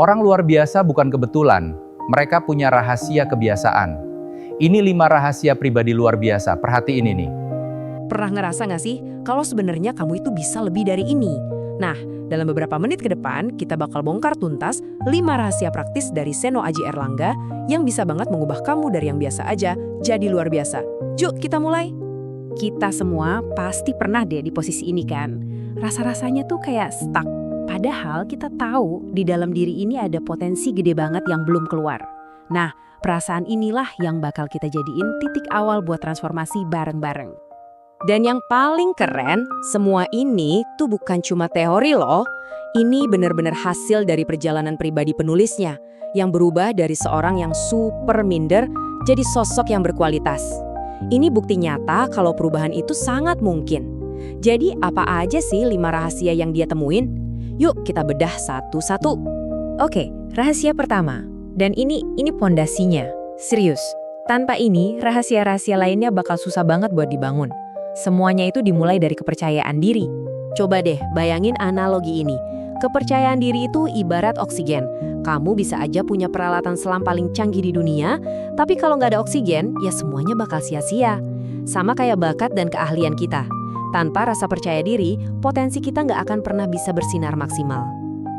Orang luar biasa bukan kebetulan, mereka punya rahasia kebiasaan. Ini 5 rahasia pribadi luar biasa, perhatiin ini. Pernah ngerasa nggak sih kalau sebenarnya kamu itu bisa lebih dari ini? Nah, dalam beberapa menit ke depan, kita bakal bongkar tuntas 5 rahasia praktis dari Seno Aji Erlangga yang bisa banget mengubah kamu dari yang biasa aja jadi luar biasa. Yuk, kita mulai. Kita semua pasti pernah deh di posisi ini kan. Rasa-rasanya tuh kayak stuck. Padahal kita tahu di dalam diri ini ada potensi gede banget yang belum keluar. Nah, perasaan inilah yang bakal kita jadiin titik awal buat transformasi bareng-bareng. Dan yang paling keren, semua ini tuh bukan cuma teori loh. Ini benar-benar hasil dari perjalanan pribadi penulisnya yang berubah dari seorang yang super minder jadi sosok yang berkualitas. Ini bukti nyata kalau perubahan itu sangat mungkin. Jadi apa aja sih 5 rahasia yang dia temuin? Yuk kita bedah satu-satu. Oke, rahasia pertama. Dan ini pondasinya. Serius, tanpa ini rahasia-rahasia lainnya bakal susah banget buat dibangun. Semuanya itu dimulai dari kepercayaan diri. Coba deh bayangin analogi ini. Kepercayaan diri itu ibarat oksigen. Kamu bisa aja punya peralatan selam paling canggih di dunia, tapi kalau nggak ada oksigen, ya semuanya bakal sia-sia. Sama kayak bakat dan keahlian kita. Tanpa rasa percaya diri, potensi kita nggak akan pernah bisa bersinar maksimal.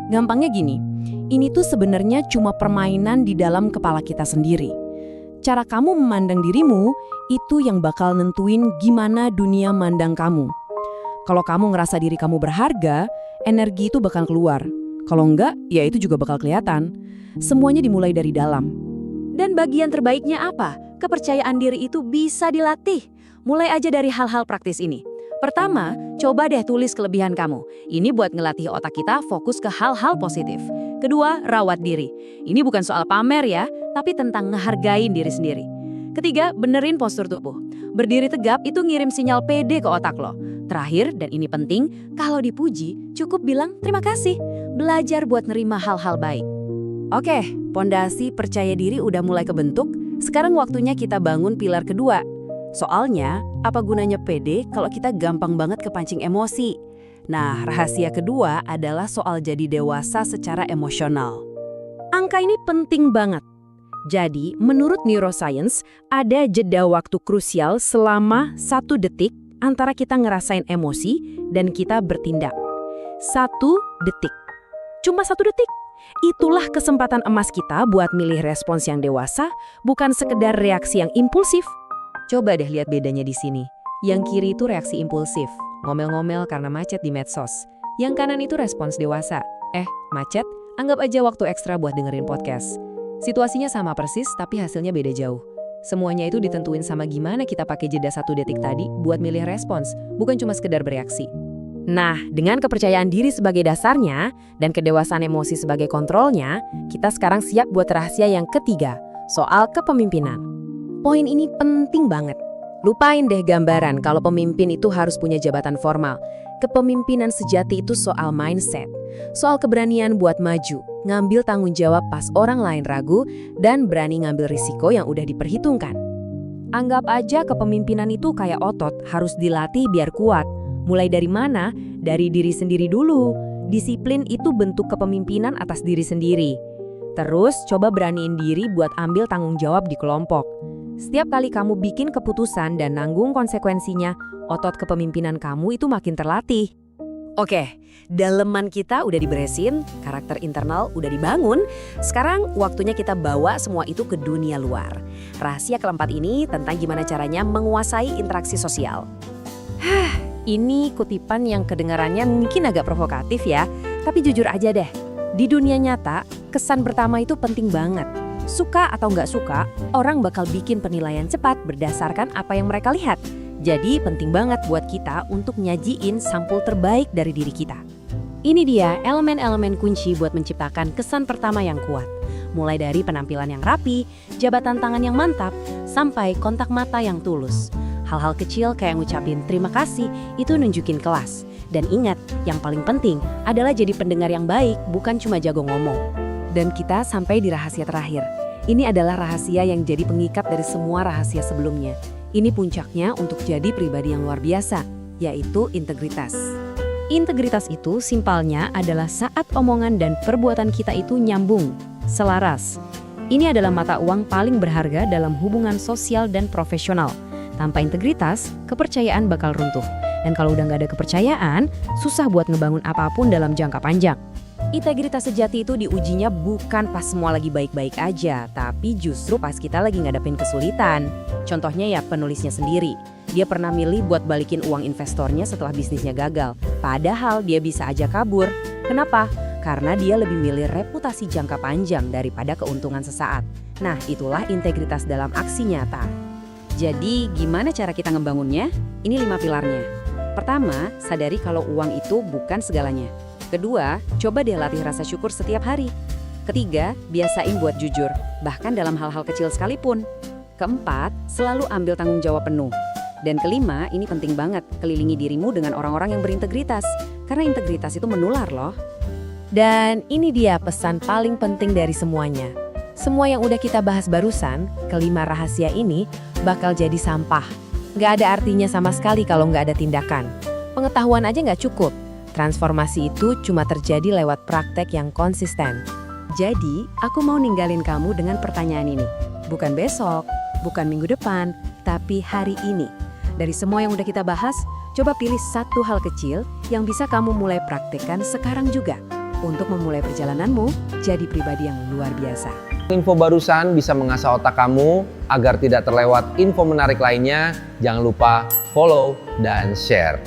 Gampangnya gini, ini tuh sebenarnya cuma permainan di dalam kepala kita sendiri. Cara kamu memandang dirimu, itu yang bakal nentuin gimana dunia mandang kamu. Kalau kamu ngerasa diri kamu berharga, energi itu bakal keluar. Kalau enggak, ya itu juga bakal kelihatan. Semuanya dimulai dari dalam. Dan bagian terbaiknya apa? Kepercayaan diri itu bisa dilatih. Mulai aja dari hal-hal praktis ini. Pertama, coba deh tulis kelebihan kamu. Ini buat ngelatih otak kita fokus ke hal-hal positif. Kedua, rawat diri. Ini bukan soal pamer ya, tapi tentang ngehargain diri sendiri. Ketiga, benerin postur tubuh. Berdiri tegap itu ngirim sinyal pede ke otak lo. Terakhir, dan ini penting, kalau dipuji, cukup bilang terima kasih. Belajar buat nerima hal-hal baik. Oke, pondasi percaya diri udah mulai kebentuk. Sekarang waktunya kita bangun pilar kedua. Soalnya, apa gunanya pede kalau kita gampang banget kepancing emosi? Nah, rahasia kedua adalah soal jadi dewasa secara emosional. Angka ini penting banget. Jadi, menurut neuroscience, ada jeda waktu krusial selama 1 detik antara kita ngerasain emosi dan kita bertindak. 1 detik. Cuma 1 detik. Itulah kesempatan emas kita buat milih respons yang dewasa, bukan sekedar reaksi yang impulsif. Coba deh lihat bedanya di sini. Yang kiri itu reaksi impulsif, ngomel-ngomel karena macet di medsos. Yang kanan itu respons dewasa. Macet? Anggap aja waktu ekstra buat dengerin podcast. Situasinya sama persis, tapi hasilnya beda jauh. Semuanya itu ditentuin sama gimana kita pakai jeda 1 detik tadi buat milih respons, bukan cuma sekedar bereaksi. Nah, dengan kepercayaan diri sebagai dasarnya dan kedewasaan emosi sebagai kontrolnya, kita sekarang siap buat rahasia yang ketiga, soal kepemimpinan. Poin ini penting banget. Lupain deh gambaran kalau pemimpin itu harus punya jabatan formal. Kepemimpinan sejati itu soal mindset, soal keberanian buat maju, ngambil tanggung jawab pas orang lain ragu, dan berani ngambil risiko yang udah diperhitungkan. Anggap aja kepemimpinan itu kayak otot, harus dilatih biar kuat. Mulai dari mana? Dari diri sendiri dulu. Disiplin itu bentuk kepemimpinan atas diri sendiri. Terus coba beraniin diri buat ambil tanggung jawab di kelompok. Setiap kali kamu bikin keputusan dan nanggung konsekuensinya, otot kepemimpinan kamu itu makin terlatih. Oke, daleman kita udah diberesin, karakter internal udah dibangun. Sekarang waktunya kita bawa semua itu ke dunia luar. Rahasia keempat ini tentang gimana caranya menguasai interaksi sosial. Ini kutipan yang kedengarannya mungkin agak provokatif ya, tapi jujur aja deh. Di dunia nyata, kesan pertama itu penting banget. Suka atau nggak suka, orang bakal bikin penilaian cepat berdasarkan apa yang mereka lihat. Jadi penting banget buat kita untuk nyajiin sampul terbaik dari diri kita. Ini dia elemen-elemen kunci buat menciptakan kesan pertama yang kuat. Mulai dari penampilan yang rapi, jabatan tangan yang mantap, sampai kontak mata yang tulus. Hal-hal kecil kayak ngucapin terima kasih itu nunjukin kelas. Dan ingat, yang paling penting adalah jadi pendengar yang baik, bukan cuma jago ngomong. Dan kita sampai di rahasia terakhir. Ini adalah rahasia yang jadi pengikat dari semua rahasia sebelumnya. Ini puncaknya untuk jadi pribadi yang luar biasa, yaitu integritas. Integritas itu simpelnya adalah saat omongan dan perbuatan kita itu nyambung, selaras. Ini adalah mata uang paling berharga dalam hubungan sosial dan profesional. Tanpa integritas, kepercayaan bakal runtuh. Dan kalau udah nggak ada kepercayaan, susah buat ngebangun apapun dalam jangka panjang. Integritas sejati itu diujinya bukan pas semua lagi baik-baik aja, tapi justru pas kita lagi ngadepin kesulitan. Contohnya ya penulisnya sendiri. Dia pernah milih buat balikin uang investornya setelah bisnisnya gagal. Padahal dia bisa aja kabur. Kenapa? Karena dia lebih milih reputasi jangka panjang daripada keuntungan sesaat. Nah, itulah integritas dalam aksi nyata. Jadi, gimana cara kita ngebangunnya? Ini 5 pilarnya. Pertama, sadari kalau uang itu bukan segalanya. Kedua, coba deh latih rasa syukur setiap hari. Ketiga, biasain buat jujur, bahkan dalam hal-hal kecil sekalipun. Keempat, selalu ambil tanggung jawab penuh. Dan kelima, ini penting banget, kelilingi dirimu dengan orang-orang yang berintegritas. Karena integritas itu menular loh. Dan ini dia pesan paling penting dari semuanya. Semua yang udah kita bahas barusan, kelima rahasia ini bakal jadi sampah. Nggak ada artinya sama sekali kalau nggak ada tindakan. Pengetahuan aja nggak cukup. Transformasi itu cuma terjadi lewat praktek yang konsisten. Jadi, aku mau ninggalin kamu dengan pertanyaan ini. Bukan besok, bukan minggu depan, tapi hari ini. Dari semua yang udah kita bahas, coba pilih satu hal kecil yang bisa kamu mulai praktekkan sekarang juga. Untuk memulai perjalananmu jadi pribadi yang luar biasa. Info barusan bisa mengasah otak kamu agar tidak terlewat info menarik lainnya. Jangan lupa follow dan share.